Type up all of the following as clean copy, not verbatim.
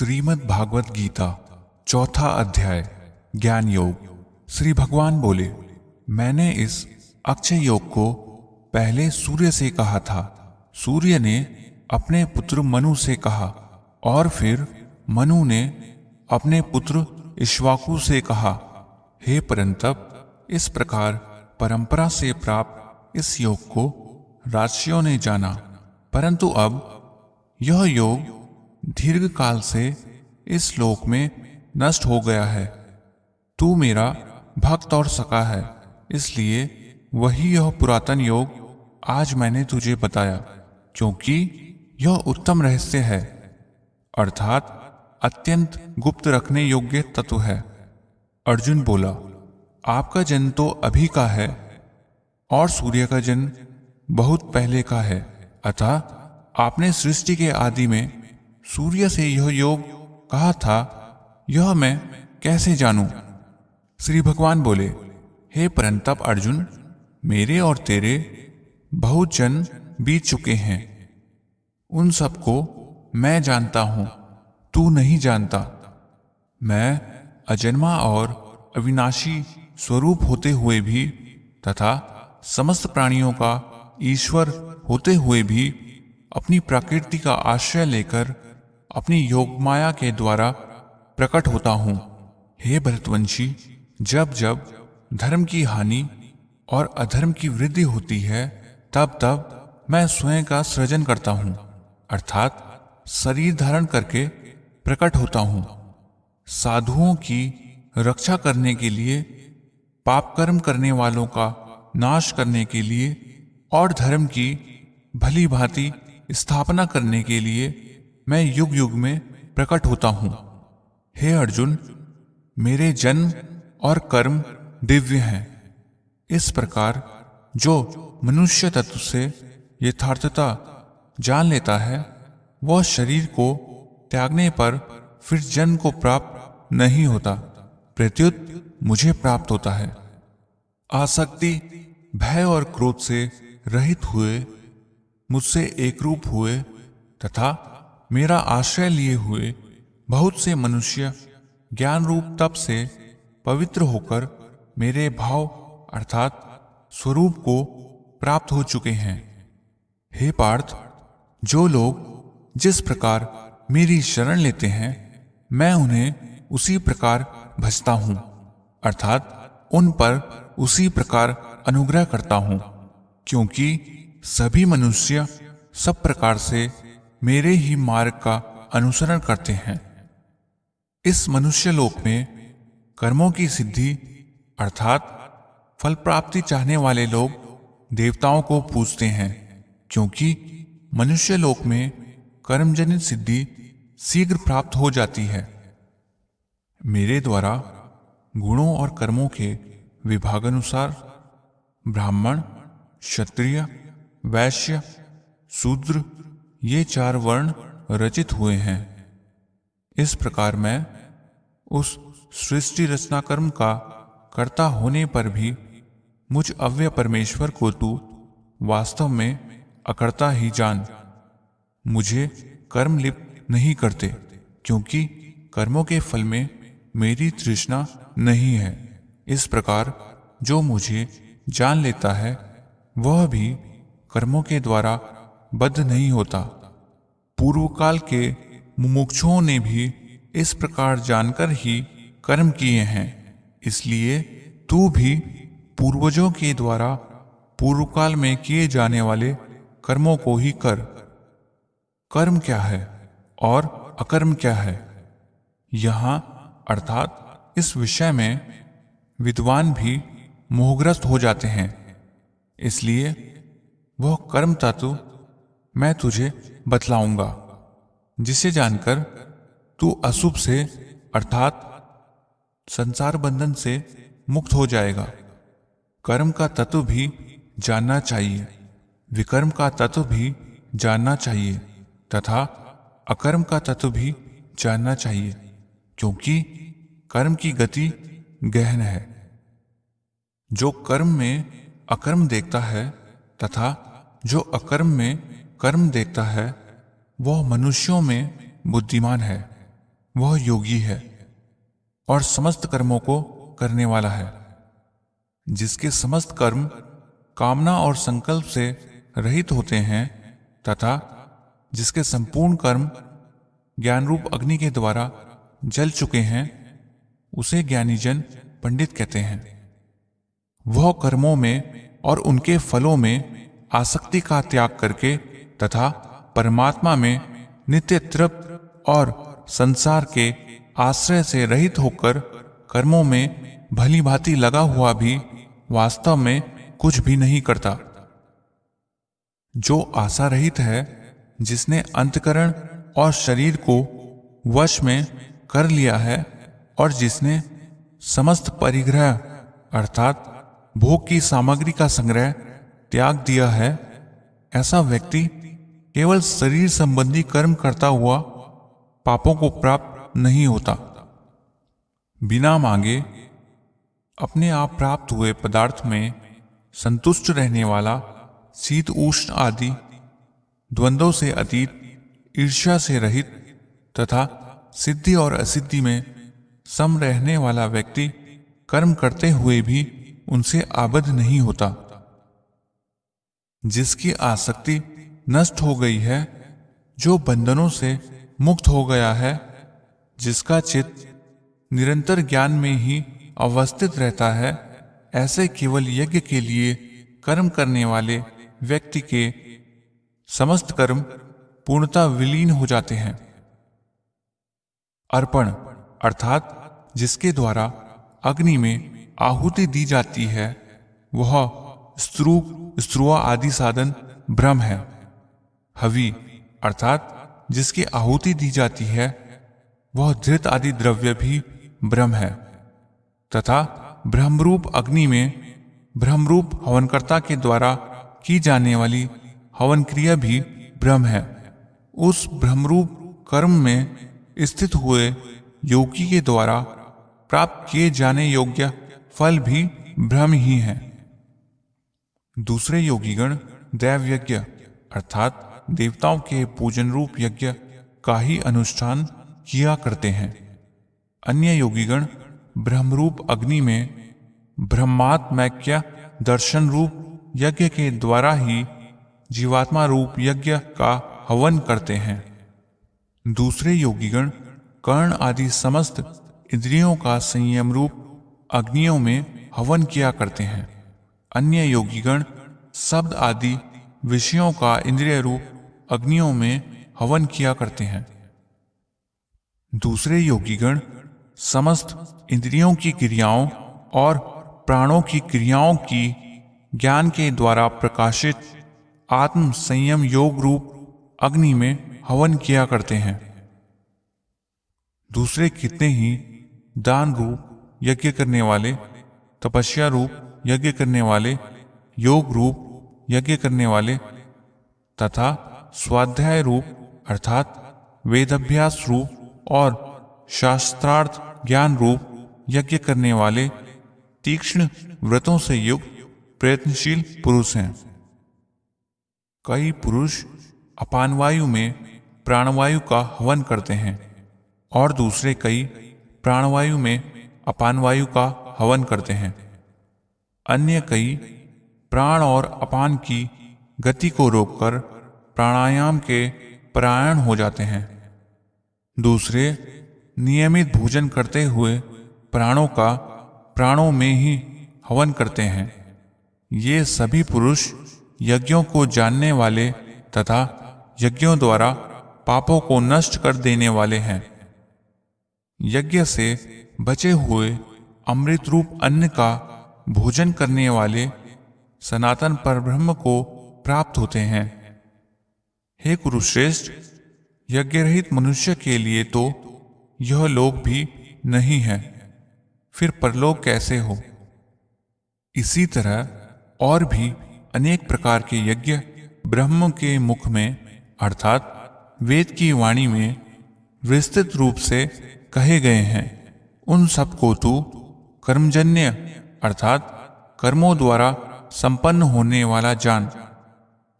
श्रीमद् भागवत गीता चौथा अध्याय ज्ञान योग। श्री भगवान बोले, मैंने इस अक्षय योग को पहले सूर्य से कहा था। सूर्य ने अपने पुत्र मनु से कहा और फिर मनु ने अपने पुत्र इक्ष्वाकु से कहा। हे परंतप, इस प्रकार परंपरा से प्राप्त इस योग को राशियों ने जाना, परंतु अब यह योग दीर्घ काल से इस लोक में नष्ट हो गया है। तू मेरा भक्त और सखा है, इसलिए वही यह पुरातन योग आज मैंने तुझे बताया, क्योंकि यह उत्तम रहस्य है, अर्थात अत्यंत गुप्त रखने योग्य तत्व है। अर्जुन बोला, आपका जन्म तो अभी का है और सूर्य का जन्म बहुत पहले का है, अतः आपने सृष्टि के आदि में सूर्य से यह योग कहा था, यह मैं कैसे जानूं? श्री भगवान बोले, हे परंतप अर्जुन, मेरे और तेरे बहुत जन्म बीत चुके हैं, उन सबको मैं जानता हूं, तू नहीं जानता। मैं अजन्मा और अविनाशी स्वरूप होते हुए भी तथा समस्त प्राणियों का ईश्वर होते हुए भी अपनी प्रकृति का आश्रय लेकर अपनी योग माया के द्वारा प्रकट होता हूँ। हे भरतवंशी, जब जब धर्म की हानि और अधर्म की वृद्धि होती है, तब तब मैं स्वयं का सृजन करता हूँ, अर्थात शरीर धारण करके प्रकट होता हूँ। साधुओं की रक्षा करने के लिए, पाप कर्म करने वालों का नाश करने के लिए और धर्म की भली भांति स्थापना करने के लिए मैं युग युग में प्रकट होता हूं। हे अर्जुन, मेरे जन्म और कर्म दिव्य हैं। इस प्रकार जो मनुष्य तत्व से यथार्थता जान लेता है, वह शरीर को त्यागने पर फिर जन्म को प्राप्त नहीं होता, प्रत्युत मुझे प्राप्त होता है। आसक्ति, भय और क्रोध से रहित हुए, मुझसे एकरूप हुए तथा मेरा आश्रय लिए हुए बहुत से मनुष्य ज्ञान रूप तप से पवित्र होकर मेरे भाव अर्थात स्वरूप को प्राप्त हो चुके हैं। हे पार्थ, जो लोग जिस प्रकार मेरी शरण लेते हैं, मैं उन्हें उसी प्रकार भजता हूं, अर्थात उन पर उसी प्रकार अनुग्रह करता हूं, क्योंकि सभी मनुष्य सब प्रकार से मेरे ही मार्ग का अनुसरण करते हैं। इस मनुष्य लोक में कर्मों की सिद्धि अर्थात फल प्राप्ति चाहने वाले लोग देवताओं को पूजते हैं, क्योंकि मनुष्य लोक में कर्मजनित सिद्धि शीघ्र प्राप्त हो जाती है। मेरे द्वारा गुणों और कर्मों के विभागानुसार ब्राह्मण, क्षत्रिय, वैश्य, शूद्र ये चार वर्ण रचित हुए हैं। इस प्रकार मैं उस सृष्टि रचना कर्म का कर्ता होने पर भी मुझ अव्यय परमेश्वर को तू वास्तव में अकर्ता ही जान। मुझे कर्म लिप्त नहीं करते, क्योंकि कर्मों के फल में मेरी तृष्णा नहीं है। इस प्रकार जो मुझे जान लेता है, वह भी कर्मों के द्वारा बद्ध नहीं होता। पूर्व काल के मुमुक्षुओं ने भी इस प्रकार जानकर ही कर्म किए हैं, इसलिए तू भी पूर्वजों के द्वारा पूर्व काल में किए जाने वाले कर्मों को ही कर। कर्म क्या है और अकर्म क्या है, यहाँ अर्थात इस विषय में विद्वान भी मोहग्रस्त हो जाते हैं। इसलिए वह कर्म तत्व मैं तुझे बतलाऊंगा, जिसे जानकर तू अशुभ से अर्थात संसार बंधन से मुक्त हो जाएगा। कर्म का तत्व भी जानना चाहिए, विकर्म का तत्व भी जानना चाहिए तथा अकर्म का तत्व भी जानना चाहिए, क्योंकि कर्म की गति गहन है। जो कर्म में अकर्म देखता है तथा जो अकर्म में कर्म देखता है, वह मनुष्यों में बुद्धिमान है। वह योगी है और समस्त कर्मों को करने वाला है, जिसके समस्त कर्म कामना और संकल्प से रहित होते हैं तथा जिसके संपूर्ण कर्म ज्ञान रूप अग्नि के द्वारा जल चुके हैं, उसे ज्ञानीजन पंडित कहते हैं। वह कर्मों में और उनके फलों में आसक्ति का त्याग करके तथा परमात्मा में नित्य तृप्त और संसार के आश्रय से रहित होकर कर्मों में भली भांति लगा हुआ भी वास्तव में कुछ भी नहीं करता। जो आशा रहित है, जिसने अंतकरण और शरीर को वश में कर लिया है और जिसने समस्त परिग्रह अर्थात भोग की सामग्री का संग्रह त्याग दिया है, ऐसा व्यक्ति केवल शरीर संबंधी कर्म करता हुआ पापों को प्राप्त नहीं होता। बिना मांगे अपने आप प्राप्त हुए पदार्थ में संतुष्ट रहने वाला, शीत उष्ण आदि द्वंद्वों से अतीत, ईर्ष्या से रहित तथा सिद्धि और असिद्धि में सम रहने वाला व्यक्ति कर्म करते हुए भी उनसे आबद्ध नहीं होता। जिसकी आसक्ति नष्ट हो गई है, जो बंधनों से मुक्त हो गया है, जिसका चित्त निरंतर ज्ञान में ही अवस्थित रहता है, ऐसे केवल यज्ञ के लिए कर्म करने वाले व्यक्ति के समस्त कर्म पूर्णतः विलीन हो जाते हैं। अर्पण अर्थात जिसके द्वारा अग्नि में आहुति दी जाती है, वह स्त्रुआ आदि साधन ब्रह्म है। हवि अर्थात जिसकी आहुति दी जाती है, वह धृत आदि द्रव्य भी ब्रह्म है तथा ब्रह्मरूप अग्नि में ब्रह्मरूप हवनकर्ता के द्वारा की जाने वाली हवन क्रिया भी ब्रह्म है। उस ब्रह्मरूप कर्म में स्थित हुए योगी के द्वारा प्राप्त किए जाने योग्य फल भी ब्रह्म ही है। दूसरे योगीगण दैव यज्ञ अर्थात देवताओं के पूजन रूप यज्ञ का ही अनुष्ठान किया करते हैं। अन्य योगीगण ब्रह्मरूप अग्नि में ब्रह्मात्मैक्य दर्शन रूप यज्ञ के द्वारा ही जीवात्मा रूप यज्ञ का हवन करते हैं। दूसरे योगीगण कर्ण आदि समस्त इंद्रियों का संयम रूप अग्नियों में हवन किया करते हैं। अन्य योगीगण शब्द आदि विषयों का इंद्रिय रूप अग्नियों में हवन किया करते हैं। दूसरे योगीगण समस्त इंद्रियों की क्रियाओं और प्राणों की क्रियाओं की ज्ञान के द्वारा प्रकाशित आत्म संयम योग रूप अग्नि में हवन किया करते हैं। दूसरे कितने ही दान रूप यज्ञ करने वाले, तपस्या रूप यज्ञ करने वाले, योग रूप यज्ञ करने वाले तथा स्वाध्याय रूप अर्थात वेदाभ्यास रूप और शास्त्रार्थ ज्ञान रूप यज्ञ करने वाले तीक्ष्ण व्रतों से युक्त प्रयत्नशील पुरुष हैं। कई पुरुष अपान वायु में प्राणवायु का हवन करते हैं और दूसरे कई प्राणवायु में अपान वायु का हवन करते हैं। अन्य कई प्राण और अपान की गति को रोककर प्राणायाम के परायण हो जाते हैं। दूसरे नियमित भोजन करते हुए प्राणों का प्राणों में ही हवन करते हैं। ये सभी पुरुष यज्ञों को जानने वाले तथा यज्ञों द्वारा पापों को नष्ट कर देने वाले हैं। यज्ञ से बचे हुए अमृत रूप अन्न का भोजन करने वाले सनातन परब्रह्म को प्राप्त होते हैं। हे कुरुश्रेष्ठ, यज्ञ रहित मनुष्य के लिए तो यह लोक भी नहीं है, फिर परलोक कैसे हो। इसी तरह और भी अनेक प्रकार के यज्ञ ब्रह्म के मुख में अर्थात वेद की वाणी में विस्तृत रूप से कहे गए हैं। उन सब को तू कर्मजन्य अर्थात कर्मों द्वारा संपन्न होने वाला जान।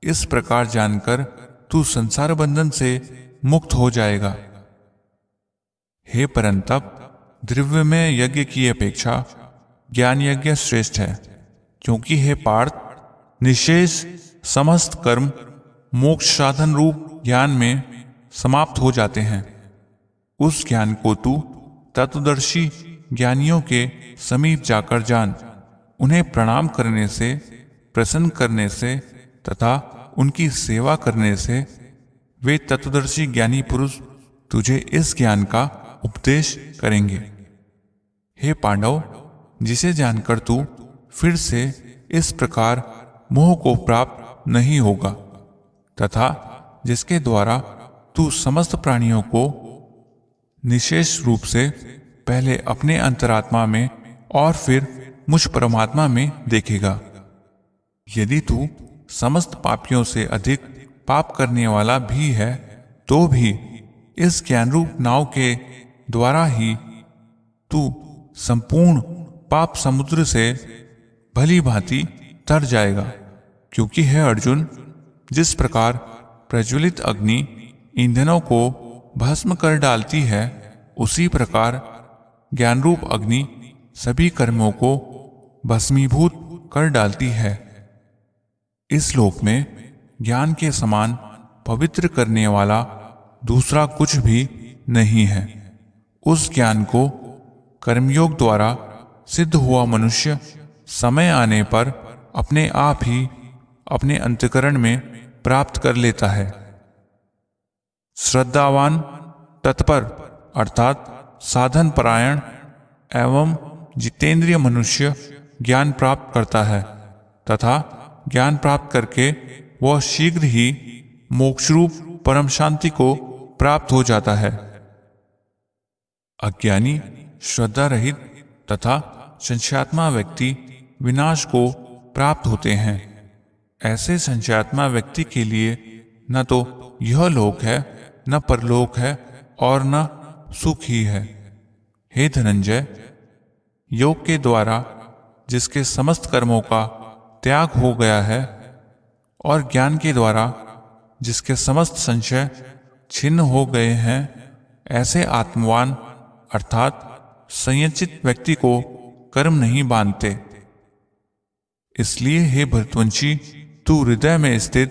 इस प्रकार जानकर तू संसार बंधन से मुक्त हो जाएगा। हे परंतप, द्रव्य में यज्ञ की अपेक्षा ज्ञान यज्ञ श्रेष्ठ है, क्योंकि हे पार्थ, निशेष समस्त कर्म मोक्ष साधन रूप ज्ञान में समाप्त हो जाते हैं। उस ज्ञान को तू तत्वदर्शी ज्ञानियों के समीप जाकर जान। उन्हें प्रणाम करने से, प्रसन्न करने से तथा उनकी सेवा करने से वे तत्वदर्शी ज्ञानी पुरुष तुझे इस ज्ञान का उपदेश करेंगे। हे पांडव, जिसे जानकर तू फिर से इस प्रकार मोह को प्राप्त नहीं होगा तथा जिसके द्वारा तू समस्त प्राणियों को निशेष रूप से पहले अपने अंतरात्मा में और फिर मुझ परमात्मा में देखेगा। यदि तू समस्त पापियों से अधिक पाप करने वाला भी है तो भी इस ज्ञान रूप नाव के द्वारा ही तू संपूर्ण पाप समुद्र से भली भांति तर जाएगा। क्योंकि है अर्जुन, जिस प्रकार प्रज्वलित अग्नि ईंधनों को भस्म कर डालती है, उसी प्रकार ज्ञान रूप अग्नि सभी कर्मों को भस्मीभूत कर डालती है। इस लोक में ज्ञान के समान पवित्र करने वाला दूसरा कुछ भी नहीं है। उस ज्ञान को कर्मयोग द्वारा सिद्ध हुआ मनुष्य समय आने पर अपने आप ही अपने अंतःकरण में प्राप्त कर लेता है। श्रद्धावान, तत्पर अर्थात साधन परायण एवं जितेंद्रिय मनुष्य ज्ञान प्राप्त करता है तथा ज्ञान प्राप्त करके वह शीघ्र ही मोक्षरूप परम शांति को प्राप्त हो जाता है। अज्ञानी, श्रद्धा रहित तथा संशयात्मा व्यक्ति विनाश को प्राप्त होते हैं। ऐसे संशयात्मा व्यक्ति के लिए न तो यह लोक है, न परलोक है और न सुख ही है। हे धनंजय, योग के द्वारा जिसके समस्त कर्मों का त्याग हो गया है और ज्ञान के द्वारा जिसके समस्त संशय छिन्न हो गए हैं, ऐसे आत्मवान अर्थात संयचित व्यक्ति को कर्म नहीं बांधते। इसलिए हे भरतवंशी, तू हृदय में स्थित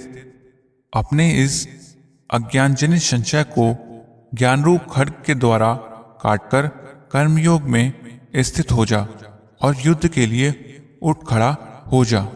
अपने इस अज्ञानजनित संशय को ज्ञान रूप खड्ग के द्वारा काटकर कर्मयोग में स्थित हो जा और युद्ध के लिए उठ खड़ा हो जा।